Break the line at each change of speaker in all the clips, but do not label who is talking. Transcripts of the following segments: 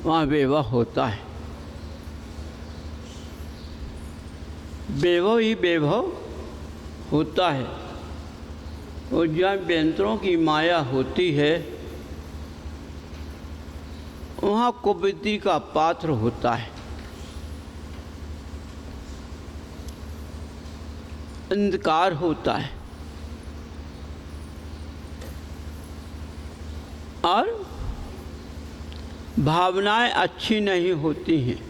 वहाँ वैभव होता है। वैभव ही वैभव होता है। और जहाँ व्यंतरों की माया होती है वहाँ कुबुद्धि का पात्र होता है, अंधकार होता है और भावनाएं अच्छी नहीं होती हैं।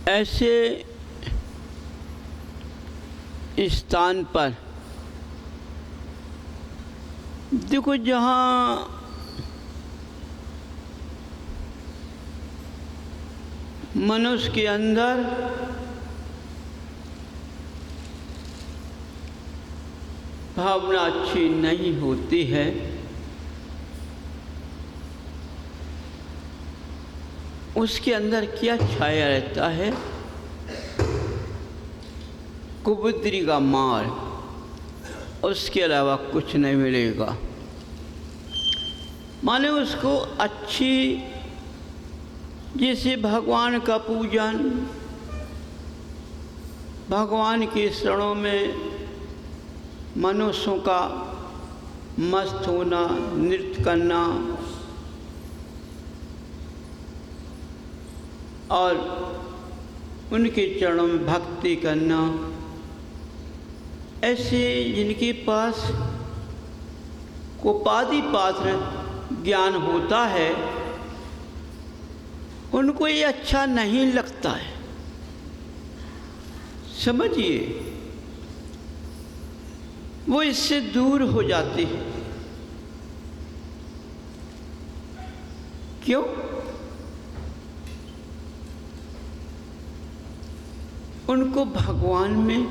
ऐसे स्थान पर देखो जहाँ मनुष्य के अंदर भावना अच्छी नहीं होती है, उसके अंदर क्या छाया रहता है? कुबुद्धि का मार, उसके अलावा कुछ नहीं मिलेगा। माने उसको अच्छी, जैसे भगवान का पूजन, भगवान के शरणों में मनुष्यों का मस्त होना, नृत्य करना और उनके चरणों में भक्ति करना, ऐसे जिनके पास कोपादि पात्र ज्ञान होता है उनको ये अच्छा नहीं लगता है। समझिए, वो इससे दूर हो जाते हैं। क्यों? उनको भगवान में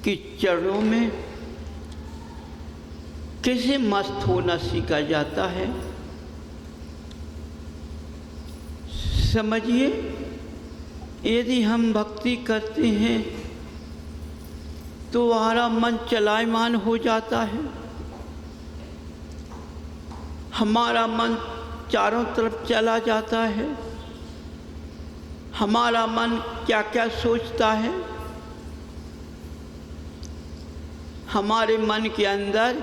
के चरणों में कैसे मस्त होना सीखा जाता है। समझिए, यदि हम भक्ति करते हैं तो हमारा मन चलायमान हो जाता है, हमारा मन चारों तरफ चला जाता है, हमारा मन क्या क्या सोचता है, हमारे मन के अंदर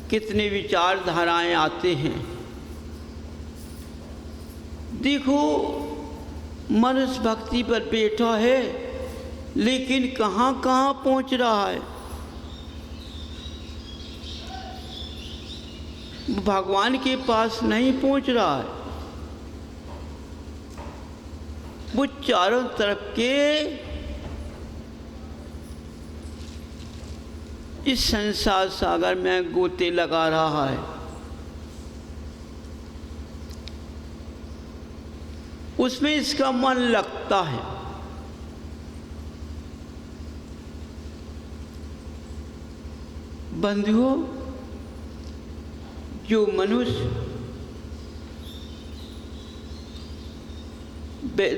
कितनी विचारधाराएं आते हैं। देखो, मनुष्य भक्ति पर बैठा है लेकिन कहाँ कहाँ पहुँच रहा है। भगवान के पास नहीं पहुँच रहा है, वो चारों तरफ के इस संसार सागर में गोते लगा रहा है। उसमें इसका मन लगता है। बंधुओं, जो मनुष्य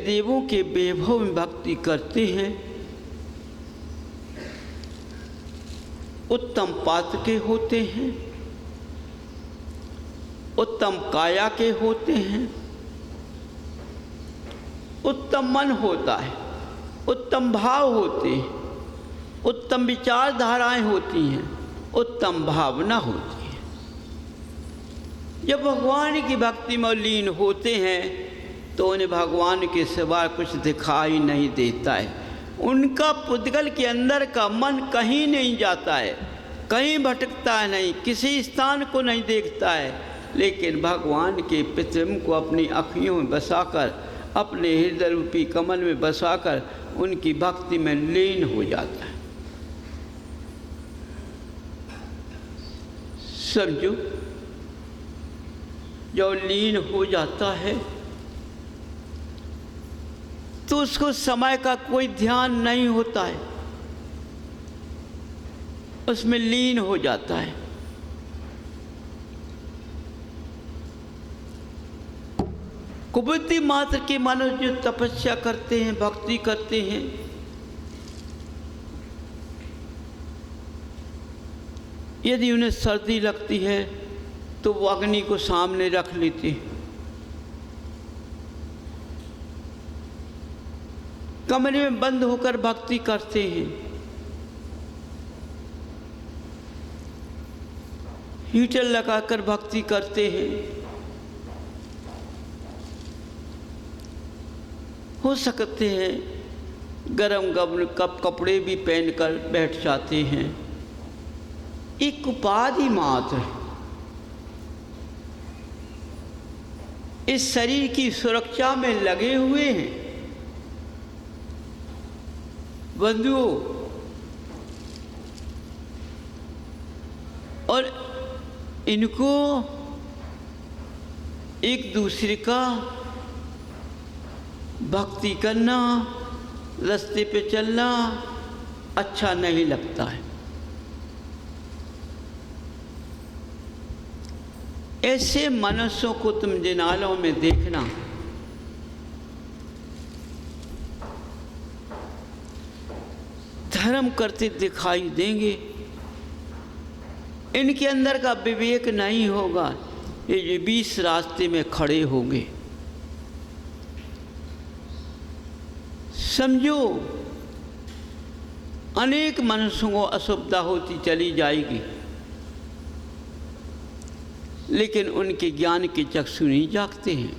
देवों के वैभव में भक्ति करते हैं, उत्तम पात्र के होते हैं, उत्तम काया के होते हैं, उत्तम मन होता है, उत्तम भाव होते हैं, उत्तम विचारधाराएं होती हैं, उत्तम भावना होती है। जब भगवान की भक्ति में लीन होते हैं तो उन्हें भगवान के सिवा कुछ दिखाई नहीं देता है। उनका पुद्गल के अंदर का मन कहीं नहीं जाता है, कहीं भटकता है नहीं, किसी स्थान को नहीं देखता है, लेकिन भगवान के प्रतिबिंब को अपनी अखियों में बसाकर, अपने हृदय रूपी कमल में बसाकर उनकी भक्ति में लीन हो जाता है। समझो, जो लीन हो जाता है तो उसको समय का कोई ध्यान नहीं होता है, उसमें लीन हो जाता है। कुबुद्धि मात्र के मनुष्य जो तपस्या करते हैं, भक्ति करते हैं, यदि उन्हें सर्दी लगती है तो वो अग्नि को सामने रख लेते, कमरे में बंद होकर भक्ति करते हैं, हीटर लगाकर भक्ति करते हैं। हो सकते हैं गरम गरम कपड़े भी पहनकर बैठ जाते हैं। एक उपाधि मात्र इस शरीर की सुरक्षा में लगे हुए हैं। बंधुओं, और इनको एक दूसरे का भक्ति करना, रास्ते पे चलना अच्छा नहीं लगता है। ऐसे मनुष्यों को तुम जिनालों में देखना, धर्म करते दिखाई देंगे, इनके अंदर का विवेक नहीं होगा, ये 20 रास्ते में खड़े होंगे। समझो, अनेक मनुष्यों को असुविधा होती चली जाएगी, लेकिन उनके ज्ञान के चक्षु नहीं जागते हैं।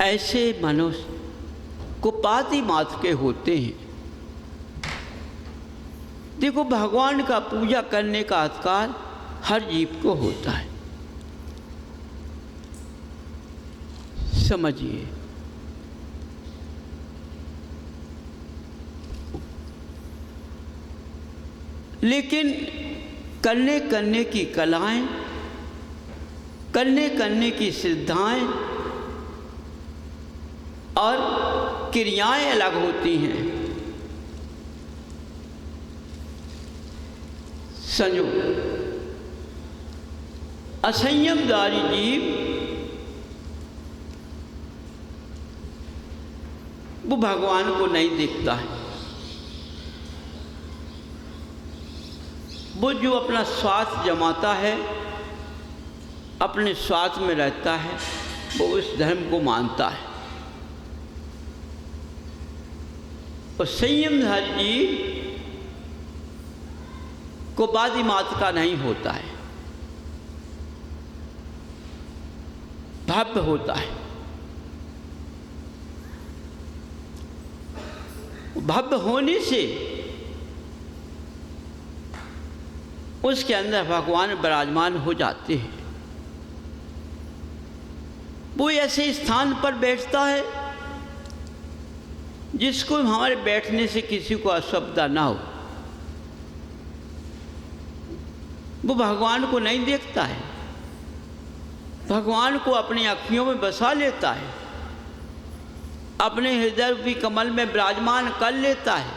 ऐसे मनुष्य कुपाति मात्र के होते हैं। देखो, भगवान का पूजा करने का अधिकार हर जीव को होता है, समझिए। लेकिन करने की कलाएं, करने की सिद्धाएं और क्रियाएं अलग होती हैं। समझो, असंयमदारी जीव वो भगवान को नहीं देखता है। वो जो अपना स्वार्थ जमाता है, अपने स्वार्थ में रहता है, वो उस धर्म को मानता है। और संयमधारी जीव को बादी मात्र का नहीं होता है, भव्य होता है। भव्य होने से उसके अंदर भगवान विराजमान हो जाते हैं। वो ऐसे स्थान पर बैठता है जिसको हमारे बैठने से किसी को असुविधा ना हो। वो भगवान को नहीं देखता है, भगवान को अपनी अखियों में बसा लेता है, अपने हृदय रूपी कमल में विराजमान कर लेता है,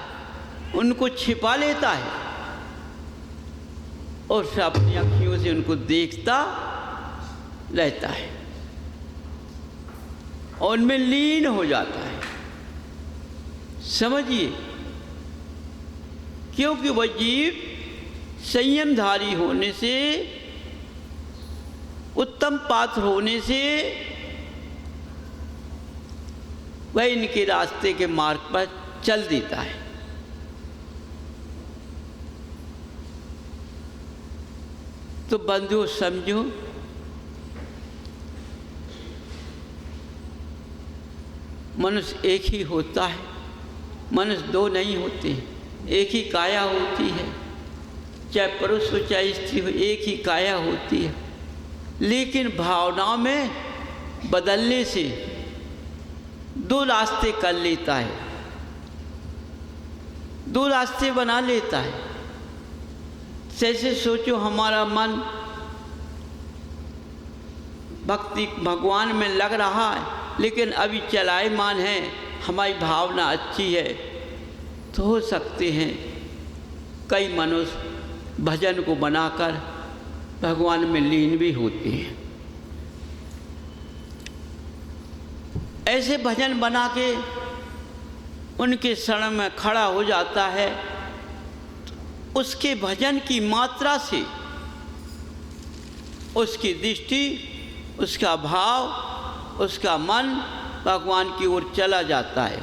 उनको छिपा लेता है और फिर अपनी अखियों से उनको देखता रहता है और उनमें लीन हो जाता है। समझिए, क्योंकि वह जीव संयमधारी होने से, उत्तम पात्र होने से वह इनके रास्ते के मार्ग पर चल देता है। तो बंधुओं, समझो, मनुष्य एक ही होता है, मनुष्य दो नहीं होते, एक ही काया होती है। चाहे पुरुष हो चाहे स्त्री हो, एक ही काया होती है। लेकिन भावनाओं में बदलने से दो रास्ते कर लेता है, दो रास्ते बना लेता है। जैसे सोचो, हमारा मन भक्ति भगवान में लग रहा है, लेकिन अभी चलायमान है, हमारी भावना अच्छी है, तो हो सकते हैं कई मनुष्य भजन को बनाकर भगवान में लीन भी होते हैं। ऐसे भजन बना के उनके शरण में खड़ा हो जाता है तो उसके भजन की मात्रा से उसकी दृष्टि, उसका भाव, उसका मन भगवान की ओर चला जाता है।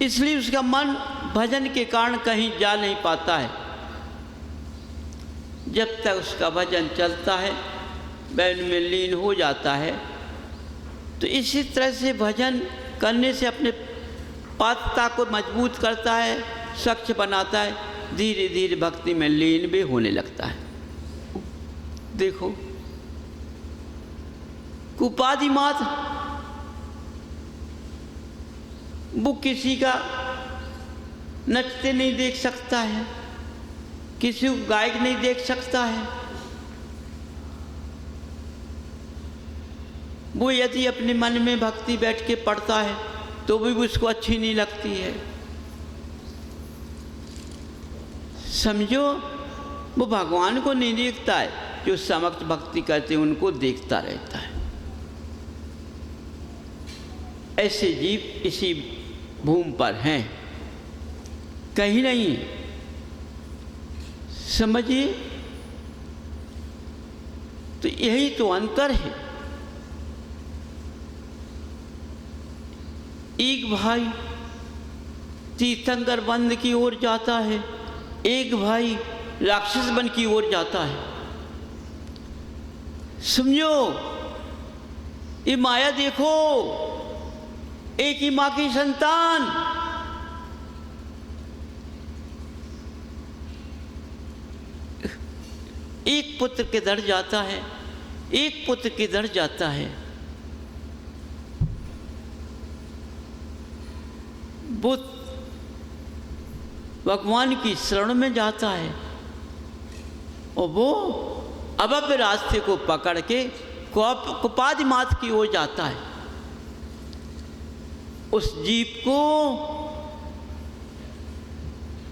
इसलिए उसका मन भजन के कारण कहीं जा नहीं पाता है। जब तक उसका भजन चलता है वह में लीन हो जाता है। तो इसी तरह से भजन करने से अपने पात्रता को मजबूत करता है, स्वच्छ बनाता है, धीरे धीरे भक्ति में लीन भी होने लगता है। देखो कुपादि मात्र वो किसी का नचते नहीं देख सकता है, किसी को गायक नहीं देख सकता है। वो यदि अपने मन में भक्ति बैठ के पढ़ता है तो भी उसको अच्छी नहीं लगती है। समझो, वो भगवान को नहीं देखता है, जो समक्ष भक्ति करते हैं उनको देखता रहता है। ऐसे जीव इसी भूमि पर हैं, कहीं नहीं। समझिए, तो यही तो अंतर है। एक भाई तीर्थंकर बंद की ओर जाता है, एक भाई राक्षस बन की ओर जाता है। समझो, ये माया देखो, एक ही माँ की संतान, एक पुत्र के दर जाता है, एक पुत्र के दर जाता है। वो भगवान की शरण में जाता है और वो अभव्य रास्ते को पकड़ के कुपादि मात्र की ओर जाता है। उस जीव को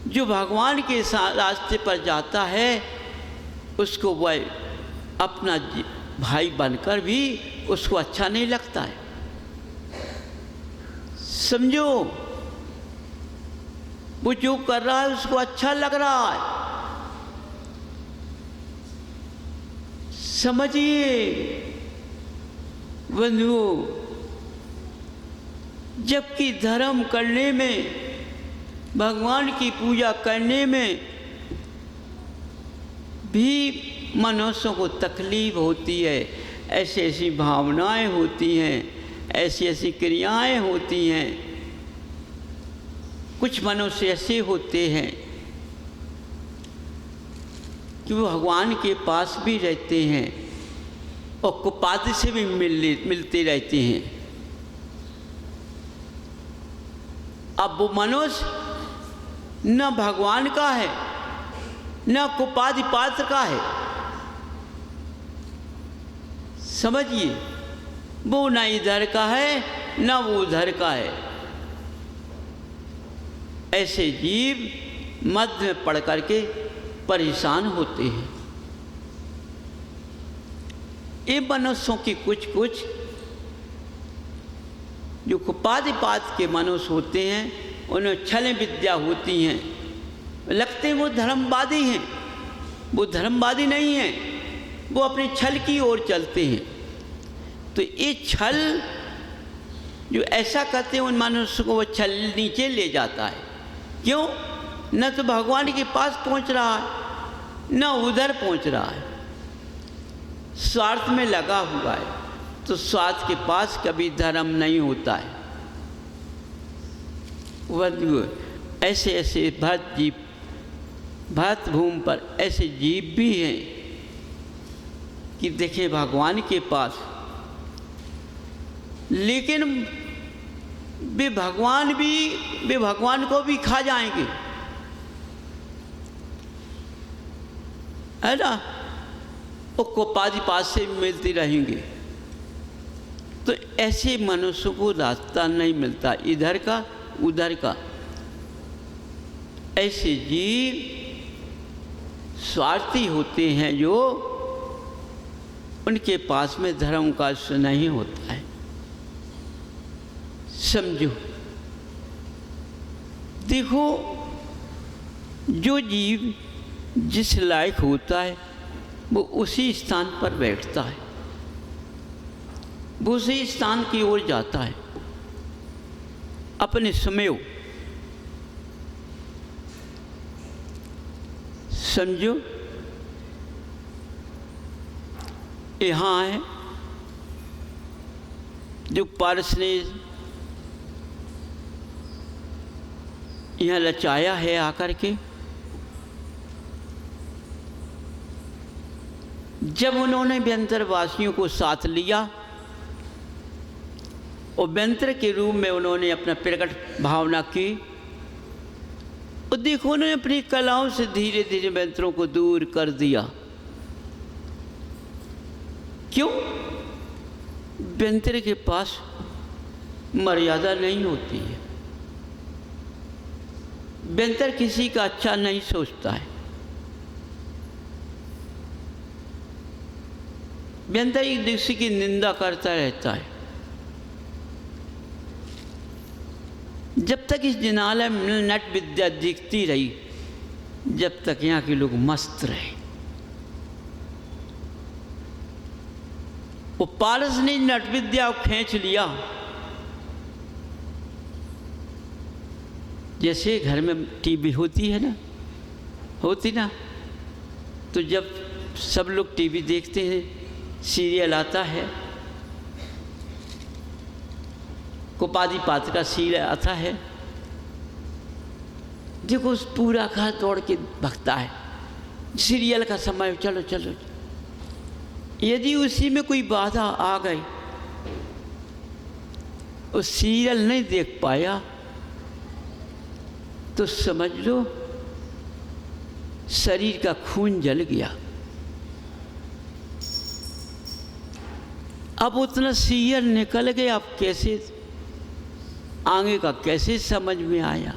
जो भगवान के रास्ते पर जाता है उसको वह अपना भाई बनकर भी उसको अच्छा नहीं लगता है। समझो, वो जो कर रहा है उसको अच्छा लग रहा है। समझिए बंधुओं, जबकि धर्म करने में, भगवान की पूजा करने में भी मनुष्यों को तकलीफ होती है, ऐसी ऐसी भावनाएं होती हैं, ऐसी ऐसी क्रियाएं होती हैं। कुछ मनुष्य ऐसे होते हैं कि वो भगवान के पास भी रहते हैं और कुपादि से भी मिलते रहते हैं। अब वो मनुष्य न भगवान का है न कुपादि पात्र का है। समझिए, वो न इधर का है न वो उधर का है। ऐसे जीव मध्य में पड़ करके परेशान होते हैं। ये मनुष्यों की कुछ कुछ जो कुपादि पात्र के मनुष्य होते हैं, उन्हें छल विद्या होती हैं। लगते हैं वो धर्मवादी हैं, वो धर्मवादी नहीं हैं, वो अपने छल की ओर चलते हैं। तो ये छल जो ऐसा करते हैं, उन मनुष्य को वो छल नीचे ले जाता है। क्यों? न तो भगवान के पास पहुंच रहा है न उधर पहुंच रहा है, स्वार्थ में लगा हुआ है। तो स्वार्थ के पास कभी धर्म नहीं होता है। ऐसे ऐसे भक्त जीव, भक्त भूमि पर ऐसे जीव भी हैं कि देखें भगवान के पास, लेकिन वे भगवान को भी खा जाएंगे, है ना। वो कुपादि पास से मिलती रहेंगे। तो ऐसे मनुष्य को रास्ता नहीं मिलता, इधर का उधर का। ऐसे जीव स्वार्थी होते हैं, जो उनके पास में धर्म का नहीं होता है। समझो, देखो, जो जीव जिस लायक होता है वो उसी स्थान पर बैठता है, वो उसी स्थान की ओर जाता है अपने समय। समझो, यहाँ है जो पारस ने यहाँ रचाया है आकर के, जब उन्होंने व्यंतरवासियों को साथ लिया और व्यंतर के रूप में उन्होंने अपना प्रकट भावना की, और देखो उन्होंने अपनी कलाओं से धीरे धीरे व्यंतरों को दूर कर दिया। क्यों? व्यंतर के पास मर्यादा नहीं होती है, व्यंतर किसी का अच्छा नहीं सोचता है। व्यंतर एक दूसरे की निंदा करता रहता है। जब तक इस जिनालय में नट विद्या दिखती रही, जब तक यहाँ के लोग मस्त रहे। वो पारस ने नट विद्या को खींच लिया। जैसे घर में टीवी होती है ना, होती ना, तो जब सब लोग टीवी देखते हैं, सीरियल आता है, कुपादी पात्र का सीरियल आता है, देखो उस पूरा घर दौड़ के भगता है सीरियल का समय, चलो चलो। यदि उसी में कोई बाधा आ गई, उस सीरियल नहीं देख पाया, तो समझ लो शरीर का खून जल गया। अब उतना सीरियल निकल गया, अब कैसे आगे का कैसे समझ में आया?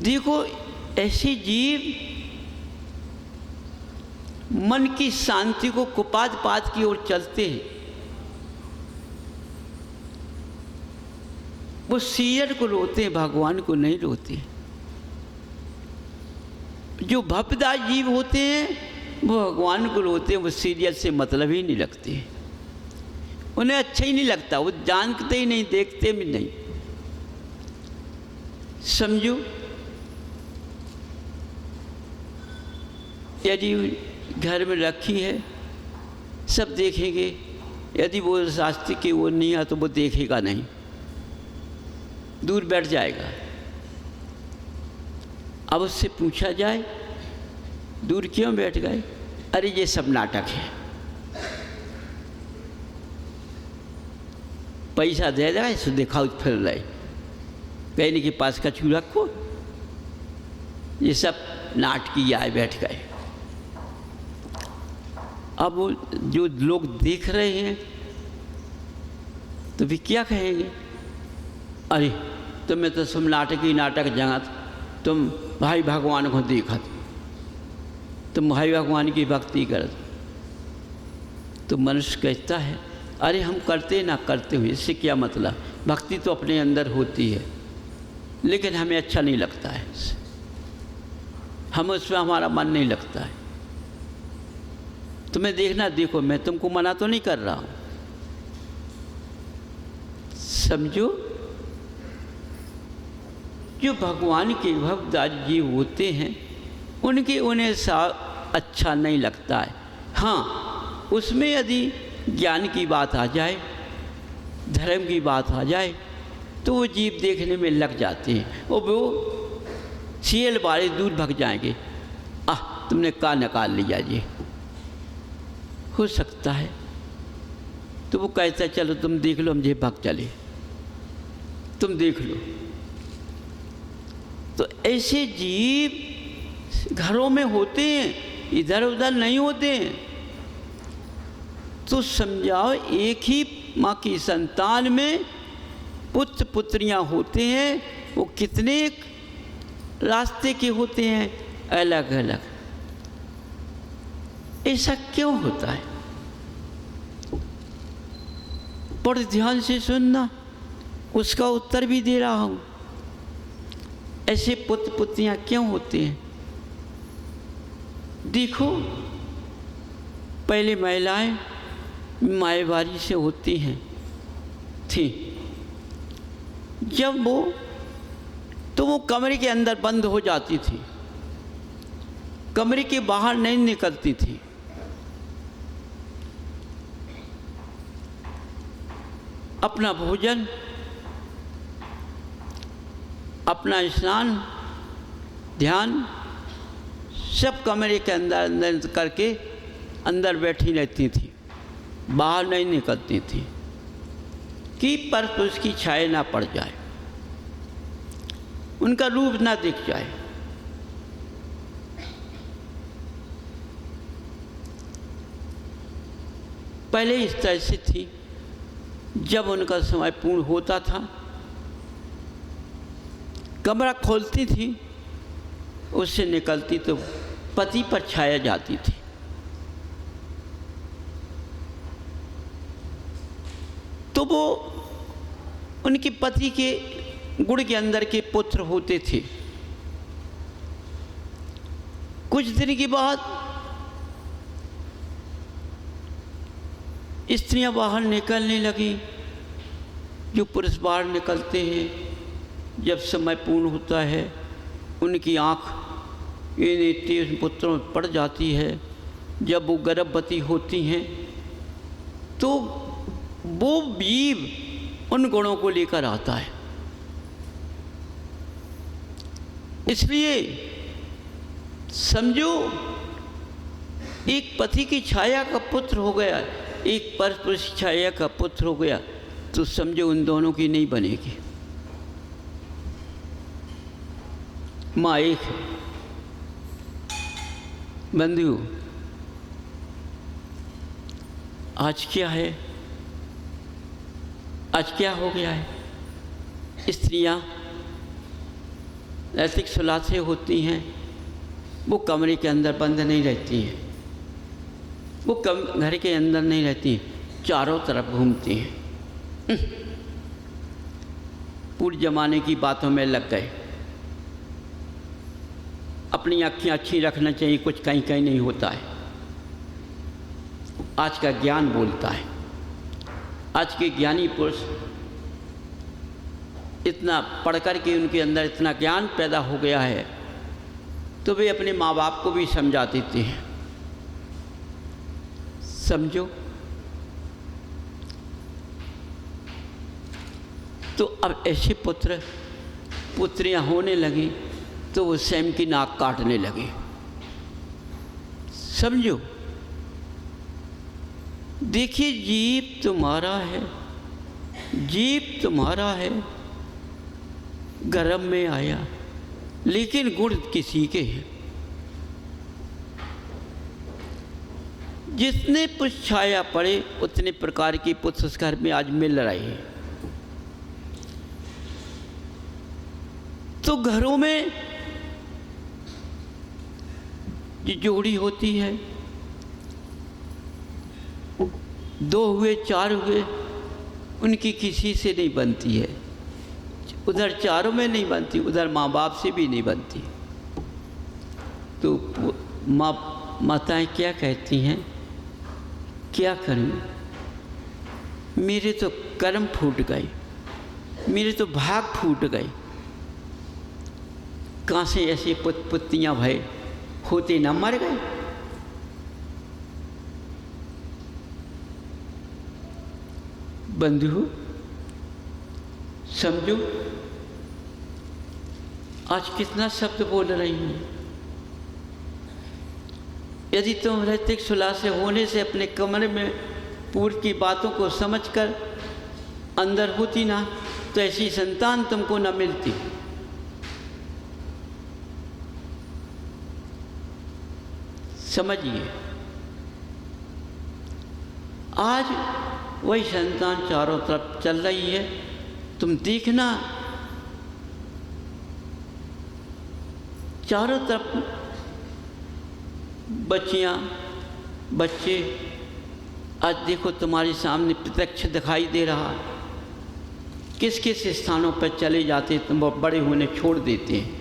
देखो, ऐसे जीव मन की शांति को कुपाद पाद की ओर चलते हैं। वो सीरियल को रोते हैं, भगवान को नहीं रोते। जो भवदास जीव होते हैं वो भगवान को रोते हैं, वो सीरियल से मतलब ही नहीं रखते, उन्हें अच्छा ही नहीं लगता, वो जानते ही नहीं, देखते भी नहीं। समझो, यदि घर में रखी है, सब देखेंगे, यदि वो शास्त्र की ओर नहीं है तो वो देखेगा नहीं, दूर बैठ जाएगा। अब उससे पूछा जाए दूर क्यों बैठ गए? अरे ये सब नाटक है, पैसा दे देगा, इसे दिखाओ फिर रहे, कहने के पास कछू रखो, ये सब नाटकीय आए, बैठ गए। अब जो लोग देख रहे हैं तो भी क्या कहेंगे? अरे तुम्हें तो सब नाटक ही नाटक जगत, तुम भाई भगवान को देखत, तुम भाई भगवान की भक्ति करत। तो मनुष्य कहता है, अरे हम करते ना करते हुए इससे क्या मतलब, भक्ति तो अपने अंदर होती है, लेकिन हमें अच्छा नहीं लगता है, हम उसमें हमारा मन नहीं लगता है। तुम्हें देखना देखो, मैं तुमको मना तो नहीं कर रहा हूँ। समझो, जो भगवान के भक्तदास जीव होते हैं उन्हें अच्छा नहीं लगता है। हाँ, उसमें यदि ज्ञान की बात आ जाए, धर्म की बात आ जाए, तो वो जीव देखने में लग जाते हैं, और वो सीरियल वाले दूर भग जाएंगे। तुमने का निकाल लिया, ये हो सकता है। तो वो कहता है चलो तुम देख लो, हम ये भग चले, तुम देख लो। तो ऐसे जीव घरों में होते हैं, इधर उधर नहीं होते हैं। तो समझाओ, एक ही माँ की संतान में पुत्र पुत्रियां होते हैं, वो कितने रास्ते के होते हैं, अलग अलग। ऐसा क्यों होता है? बड़े ध्यान से सुनना, उसका उत्तर भी दे रहा हूँ। ऐसे पुत्र पुत्रियाँ क्यों होते हैं? देखो, पहले महिलाएं मायवारी से होती हैं थी। जब वो कमरे के अंदर बंद हो जाती थी, कमरे के बाहर नहीं निकलती थी। अपना भोजन, अपना स्नान, ध्यान सब कमरे के अंदर करके अंदर बैठी रहती थी, बाहर नहीं निकलती थी कि पर उसकी छाया ना पड़ जाए, उनका रूप ना दिख जाए। पहले इस तरह से थी। जब उनका समय पूर्ण होता था, कमरा खोलती थी, उससे निकलती तो पति पर छाया जाती थी। तो वो उनके पति के गुण के अंदर के पुत्र होते थे। कुछ दिन के बाद स्त्रियां बाहर निकलने लगी, जो पुरुष बाहर निकलते हैं। जब समय पूर्ण होता है, उनकी आँख इन तेज पुत्रों में पड़ जाती है। जब वो गर्भवती होती हैं तो वो जीव उन गुणों को लेकर आता है। इसलिए समझो, एक पति की छाया का पुत्र हो गया, एक परपुरुष की छाया का पुत्र हो गया, तो समझो उन दोनों की नहीं बनेगी। माँ एक है। बंधु, आज क्या है? आज क्या हो गया है? स्त्रियां नैतिक सुलासे होती हैं, वो कमरे के अंदर बंद नहीं रहती हैं, वो घर के अंदर नहीं रहती हैं, चारों तरफ घूमती हैं। पूरे जमाने की बातों में लग गए। अपनी आँखें अच्छी रखना चाहिए, कुछ कहीं कहीं नहीं होता है। आज का ज्ञान बोलता है। आज के ज्ञानी पुरुष इतना पढ़ कर के उनके अंदर इतना ज्ञान पैदा हो गया है, तो वे अपने माँ बाप को भी समझा देते हैं। समझो, तो अब ऐसे पुत्र पुत्रियां होने लगी तो वो स्वयं की नाक काटने लगे। समझो, देखिए, जीव तुम्हारा है, जीव तुम्हारा है, गर्भ में आया, लेकिन गुण किसी के हैं। जितने पुष्प छाया पड़े, उतने प्रकार की पुत्र उस घर में आज मिल रहे हैं। तो घरों में जो जोड़ी होती है, 2 हुए 4 हुए, उनकी किसी से नहीं बनती है। उधर चारों में नहीं बनती, उधर माँ बाप से भी नहीं बनती। तो माताएं क्या कहती हैं? क्या करूं, मेरे तो कर्म फूट गए, मेरे तो भाग फूट गए। कहाँ से ऐसे पुत्रियां भय होते ना मर गए। बंधु, समझो, आज कितना शब्द बोल रही हूँ। यदि तुम नैतिक सुलह से होने से अपने कमरे में पूर्व की बातों को समझकर अंदर होती ना, तो ऐसी संतान तुमको न मिलती। समझिए, आज वही संतान चारों तरफ चल रही है। तुम देखना, चारों तरफ बच्चियां बच्चे, आज देखो तुम्हारे सामने प्रत्यक्ष दिखाई दे रहा किस किस स्थानों पर चले जाते, तुम बड़े होने छोड़ देते हैं,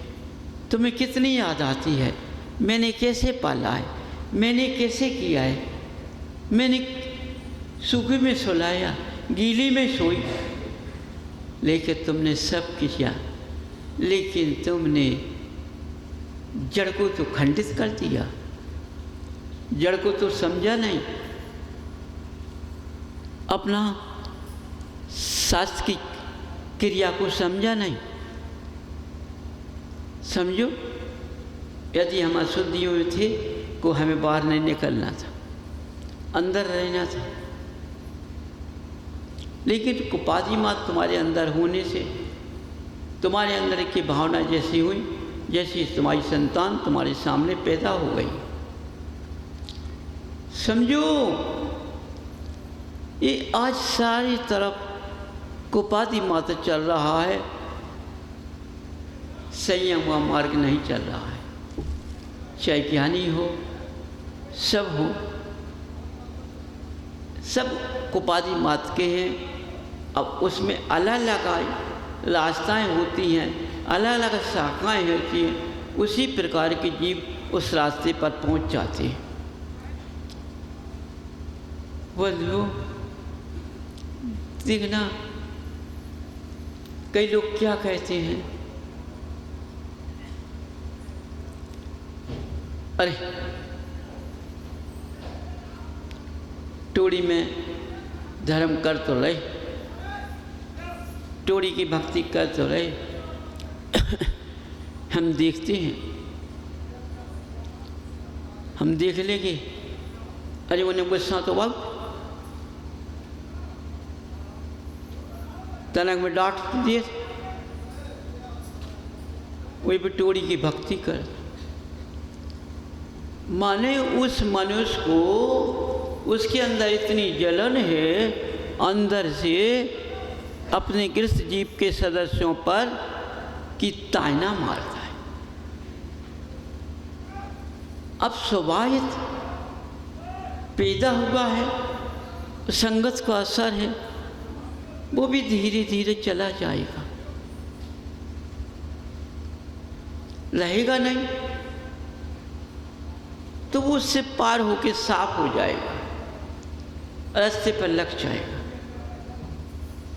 तुम्हें कितनी याद आती है, मैंने कैसे पाला है, मैंने कैसे किया है, मैंने सूखे में सुलाया, गीली में सोई, लेकिन तुमने सब किया, लेकिन तुमने जड़ को तो खंडित कर दिया, जड़ को तो समझा नहीं, अपना शास्त्र की क्रिया को समझा नहीं। समझो, यदि हम अशुद्धियों में थे तो हमें बाहर नहीं निकलना था, अंदर रहना था, लेकिन कुपादी मात तुम्हारे अंदर होने से तुम्हारे अंदर की भावना जैसी हुई, जैसी तुम्हारी संतान तुम्हारे सामने पैदा हो गई। समझो, ये आज सारी तरफ कुपादी मात चल रहा है, संयम हुआ मार्ग नहीं चल रहा है। चाहे ज्ञानी हो, सब हो, सब कुपादी मात के हैं। अब उसमें अलग अलग रास्ताएँ होती हैं, अलग अलग शाखाएँ होती हैं, उसी प्रकार के जीव उस रास्ते पर पहुंच जाते हैं। बोलो, देखना कई लोग क्या कहते हैं, अरे टोड़ी में धर्म कर तो रहे, टोड़ी की भक्ति कर तो रहे, हम देखते हैं, हम देख लेंगे, अरे उन्हें गुस्सा तो वक्त तनक में डांट दिए, वही भी टोड़ी की भक्ति कर। माने उस मनुष्य को, उसके अंदर इतनी जलन है अंदर से अपने गृहस्थ जीव के सदस्यों पर कि ताना मारता है। अब स्वाभाविक पैदा हुआ है, संगत का असर है, वो भी धीरे धीरे चला जाएगा, रहेगा नहीं, तो वो उससे पार होके साफ हो जाएगा, रास्ते पर लग जाएगा।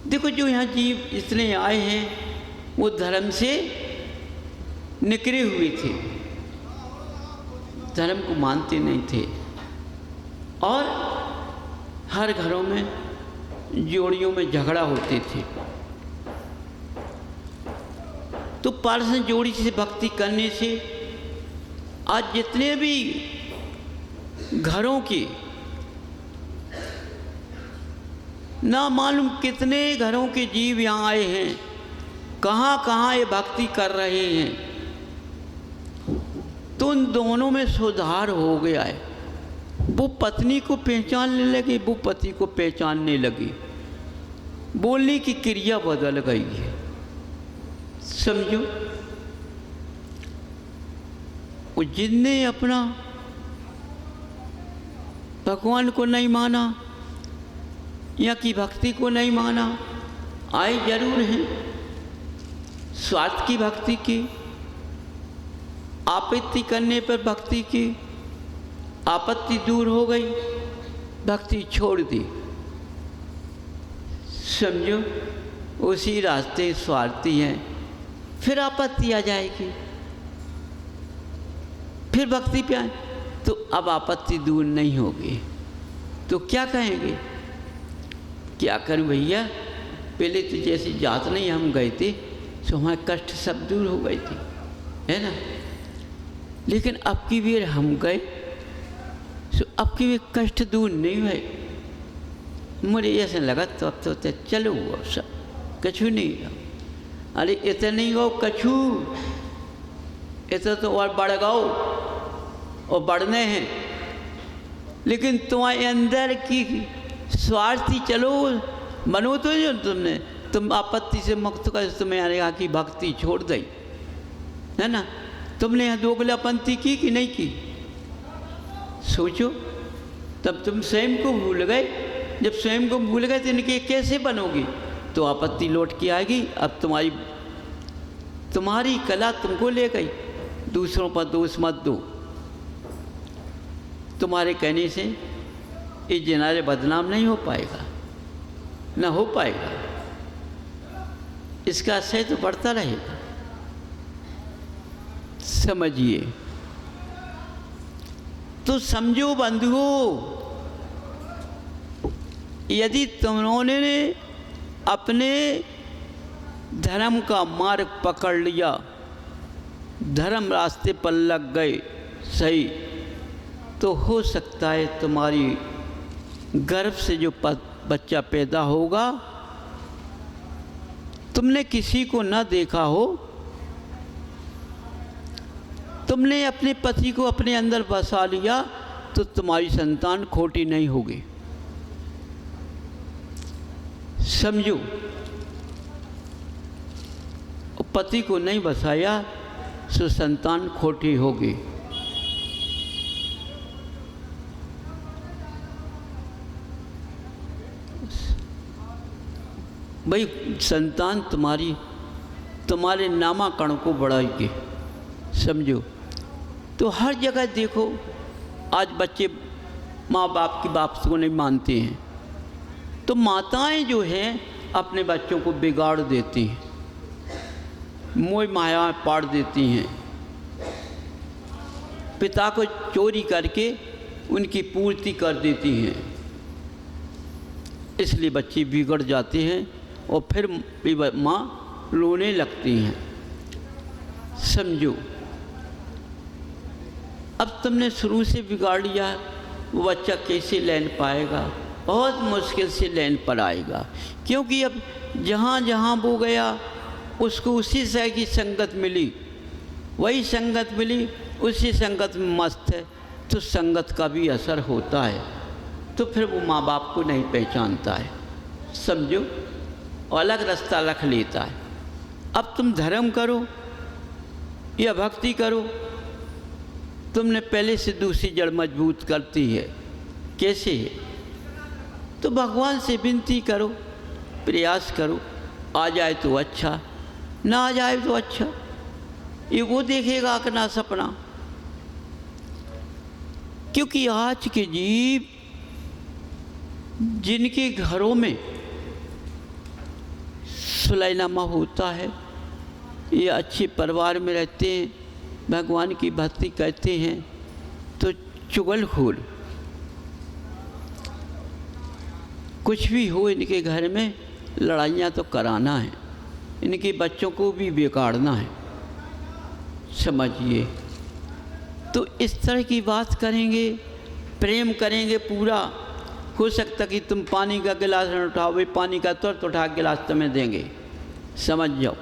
देखो, जो यहाँ जीव इतने आए हैं वो धर्म से निकले हुए थे, धर्म को मानते नहीं थे, और हर घरों में जोड़ियों में झगड़ा होते थे। तो पार्षद जोड़ी से भक्ति करने से आज जितने भी घरों के, ना मालूम कितने घरों के जीव यहाँ आए हैं, कहाँ कहाँ ये भक्ति कर रहे हैं, तो उन दोनों में सुधार हो गया है। वो पत्नी को पहचानने लगी, वो पति को पहचानने लगी, बोलने की क्रिया बदल गई है। समझो, वो जिनने अपना भगवान को नहीं माना या की भक्ति को नहीं माना, आए जरूर हैं, स्वार्थ की भक्ति की, आपत्ति करने पर भक्ति की, आपत्ति दूर हो गई, भक्ति छोड़ दी। समझो, उसी रास्ते स्वार्थी हैं, फिर आपत्ति आ जाएगी, फिर भक्ति पे आए, तो अब आपत्ति दूर नहीं होगी, तो क्या कहेंगे, क्या करूं भैया, पहले तो जैसी जात नहीं हम गए थे, तो हमारे कष्ट सब दूर हो गए थे, है ना, लेकिन अब की बार हम गए, तो अब की बार कष्ट दूर नहीं हुए। मुझे ऐसा लगा तो अब तो चलो अब सब कछु नहीं रहा, अरे इतना नहीं हो कछु, इतना तो और बढ़ गओ और बढ़ने हैं, लेकिन तुम्हारे अंदर की स्वार्थी चलो मनो तो जो तुमने, तुम आपत्ति से मुक्त कर, तुम्हें यहाँ की भक्ति छोड़ दी, है ना, तुमने यहाँ दोगलापंथी की कि नहीं की, सोचो, तब तुम स्वयं को भूल गए, जब स्वयं को भूल गए तो इनके कैसे बनोगे, तो आपत्ति लौट के आएगी। अब तुम्हारी कला तुमको ले गई, दूसरों पर दोष मत दो। तुम्हारे कहने से ये जनाजे बदनाम नहीं हो पाएगा, ना हो पाएगा, इसका असर तो बढ़ता रहेगा। समझिए। तो समझो बंधुओं, यदि तुमने अपने धर्म का मार्ग पकड़ लिया, धर्म रास्ते पर लग गए सही, तो हो सकता है तुम्हारी गर्भ से जो बच्चा पैदा होगा, तुमने किसी को न देखा हो, तुमने अपने पति को अपने अंदर बसा लिया, तो तुम्हारी संतान खोटी नहीं होगी। समझो। पति को नहीं बसाया तो संतान खोटी होगी। भाई संतान तुम्हारे नामाकरण को बढ़ाएगी। समझो। तो हर जगह देखो, आज बच्चे माँ बाप की बात को नहीं मानते हैं, तो माताएं जो हैं अपने बच्चों को बिगाड़ देती हैं, मोह माया पाड़ देती हैं, पिता को चोरी करके उनकी पूर्ति कर देती हैं। इसलिए बच्चे बिगड़ जाते हैं और फिर माँ रोने लगती हैं। समझो। अब तुमने शुरू से बिगाड़ लिया, वो बच्चा कैसे लैन पाएगा? बहुत मुश्किल से लैन पर आएगा, क्योंकि अब जहाँ जहाँ वो गया उसको उसी तरह की संगत मिली, वही संगत मिली, उसी संगत में मस्त है, तो संगत का भी असर होता है। तो फिर वो माँ बाप को नहीं पहचानता है। समझो। अलग रास्ता रख लेता है। अब तुम धर्म करो या भक्ति करो, तुमने पहले से दूसरी जड़ मजबूत करती है। कैसे है? तो भगवान से विनती करो, प्रयास करो, आ जाए तो अच्छा, ना आ जाए तो अच्छा। ये वो देखेगा कि ना सपना। क्योंकि आज के जीव जिनके घरों में सुलैनामा होता है, ये अच्छे परिवार में रहते हैं, भगवान की भक्ति करते हैं, तो चुगलखोर कुछ भी हो, इनके घर में लड़ाइयाँ तो कराना है, इनके बच्चों को भी बिगाड़ना है। समझिए। तो इस तरह की बात करेंगे, प्रेम करेंगे पूरा। हो सकता कि तुम पानी का गिलास न उठाओ, वे पानी का तुरंत उठा गिलास तुम्हें देंगे। समझ जाओ।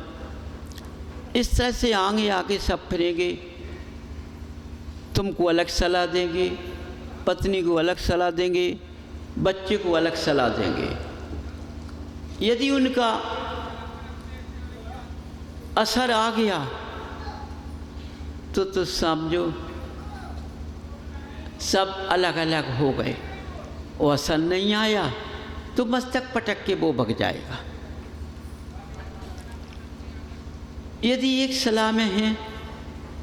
इस तरह से आगे आगे सब फिरेंगे। तुमको अलग सलाह देंगे, पत्नी को अलग सलाह देंगे, बच्चे को अलग सलाह देंगे। यदि उनका असर आ गया तो समझो सब अलग अलग हो गए। और असर नहीं आया तो मस्तक पटक के वो भग जाएगा। यदि एक सलाह में है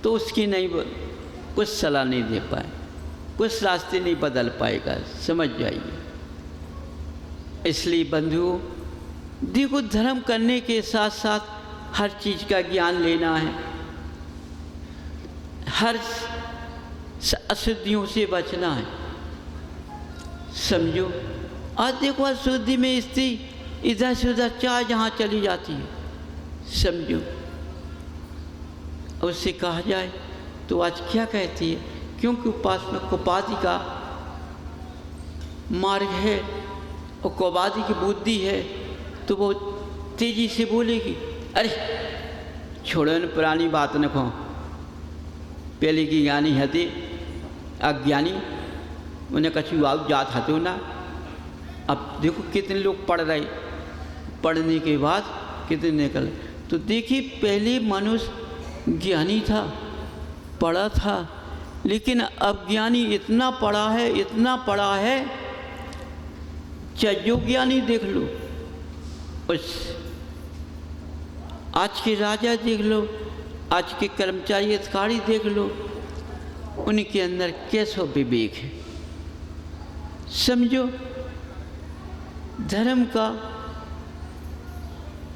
तो उसकी नहीं, कुछ सलाह नहीं दे पाए, कुछ रास्ते नहीं बदल पाएगा। समझ जाइए। इसलिए बंधुओं, देखो, धर्म करने के साथ साथ हर चीज़ का ज्ञान लेना है, हर अशुद्धियों से बचना है। समझो। आज देखो, अशुद्धि में स्त्री इधर से उधर चाह जहाँ चली जाती है। समझो। उससे कहा जाए तो आज क्या कहती है? क्योंकि उपासना कुपादी का मार्ग है और कुपादी की बुद्धि है, तो वो तेजी से बोलेगी, अरे छोड़ो न पुरानी बात न कहो, पहले की ज्ञानी हती अज्ञानी, उन्हें कछु आउ जात हतो ना। अब देखो कितने लोग पढ़ रहे, पढ़ने के बाद कितने निकल। तो देखिए, पहले मनुष्य ज्ञानी था, पढ़ा था, लेकिन अब ज्ञानी इतना पढ़ा है, इतना पढ़ा है, चाहे जो ज्ञानी देख लो, उस आज के राजा देख लो, आज के कर्मचारी अधिकारी देख लो, उनके अंदर कैसा विवेक है। समझो, धर्म का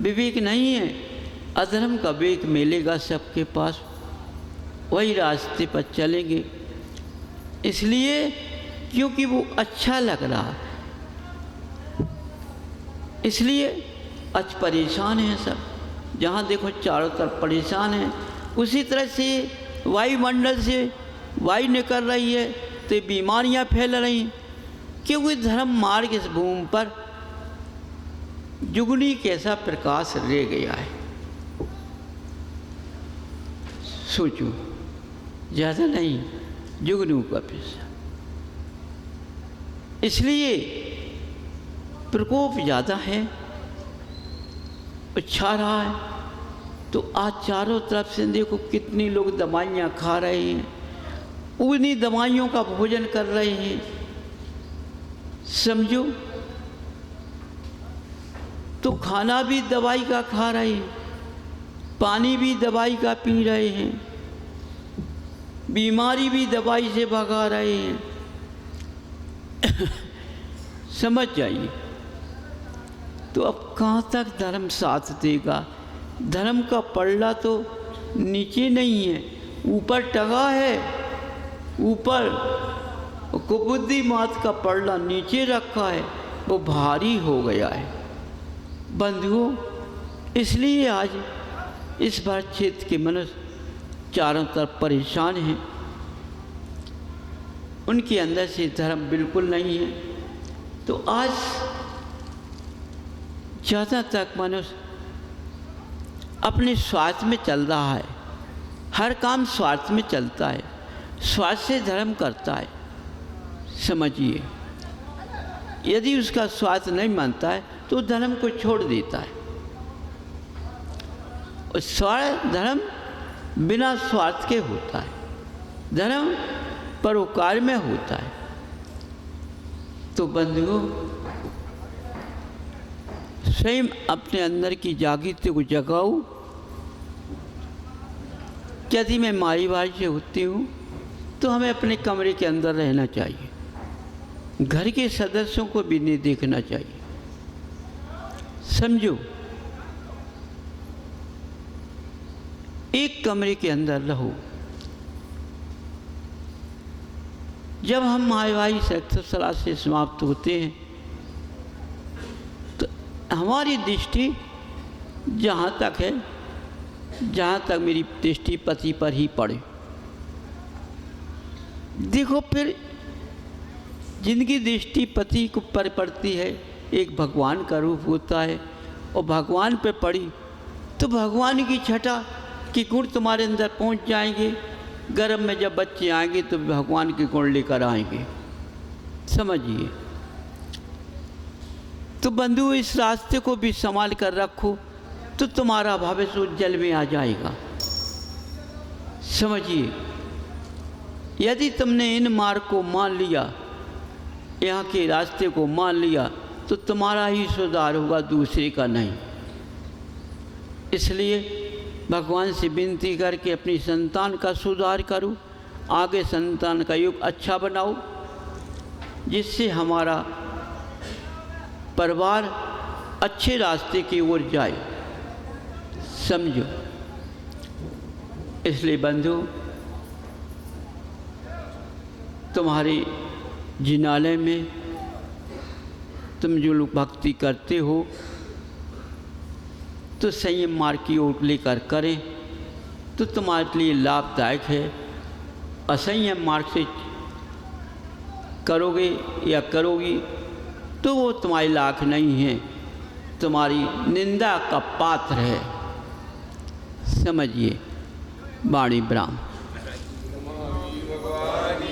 विवेक नहीं है, अधर्म का विवेक मिलेगा सबके पास, वही रास्ते पर चलेंगे। इसलिए क्योंकि वो अच्छा लग रहा है, इसलिए आज परेशान हैं सब। जहाँ देखो चारों तरफ परेशान हैं। उसी तरह से वायुमंडल से वायु निकल रही है तो बीमारियाँ फैल रही हैं, क्योंकि धर्म मार्ग इस भूमि पर जुगनी कैसा प्रकाश रह गया है। सोचो, ज़्यादा नहीं, जुगनू का पैसा। इसलिए प्रकोप ज़्यादा है, छा रहा है। तो आज चारों तरफ से देखो कितने लोग दवाइयाँ खा रहे हैं, उन्हीं दवाइयों का भोजन कर रहे हैं। समझो, तो खाना भी दवाई का खा रहे हैं, पानी भी दवाई का पी रहे हैं, बीमारी भी दवाई से भगा रहे हैं। समझ जाइए। तो अब कहाँ तक धर्म साथ देगा? धर्म का पल्ला तो नीचे नहीं है, ऊपर टंगा है। ऊपर कुबुद्धि मात का पल्ला नीचे रखा है, वो भारी हो गया है। बंधुओं, इसलिए आज इस बार क्षेत्र के मनुष्य चारों तरफ परेशान हैं। उनके अंदर से धर्म बिल्कुल नहीं है। तो आज ज़्यादा तक मनुष्य अपने स्वार्थ में चल रहा है। हर काम स्वार्थ में चलता है, स्वार्थ से धर्म करता है। समझिए, यदि उसका स्वार्थ नहीं मानता है तो धर्म को छोड़ देता है। और स्वार्थ धर्म बिना स्वार्थ के होता है, धर्म परोपकार में होता है। तो बंधुओं, स्वयं अपने अंदर की जागृति को जगाओ। यदि मैं मारी बारी से होती हूँ तो हमें अपने कमरे के अंदर रहना चाहिए, घर के सदस्यों को भी नहीं देखना चाहिए। समझो, एक कमरे के अंदर रहो। जब हम माहवारी सलाह से समाप्त होते हैं तो हमारी दृष्टि जहाँ तक है, जहाँ तक मेरी दृष्टि पति पर ही पड़े। देखो, फिर जिनकी दृष्टि पति को पर पड़ती है, एक भगवान का रूप होता है, और भगवान पे पड़ी तो भगवान की छटा के गुण तुम्हारे अंदर पहुंच जाएंगे। गर्भ में जब बच्चे आएंगे तो भगवान के गुण लेकर आएंगे। समझिए। तो बंधु, इस रास्ते को भी संभाल कर रखो तो तुम्हारा भविष्य उज्जवल में आ जाएगा। समझिए, यदि तुमने इन मार्ग को मान लिया, यहाँ के रास्ते को मान लिया, तो तुम्हारा ही सुधार होगा, दूसरे का नहीं। इसलिए भगवान से विनती करके अपनी संतान का सुधार करो, आगे संतान का युग अच्छा बनाओ, जिससे हमारा परिवार अच्छे रास्ते की ओर जाए। समझो। इसलिए बंधु, तुम्हारे जिनालय में तुम जो लोग भक्ति करते हो तो संयम मार्ग की ओर लेकर करें तो तुम्हारे लिए लाभदायक है। असंयम मार्ग से करोगे या करोगी तो वो तुम्हारी लाख नहीं है, तुम्हारी निंदा का पात्र है। समझिए। वाणी ब्राह्मण।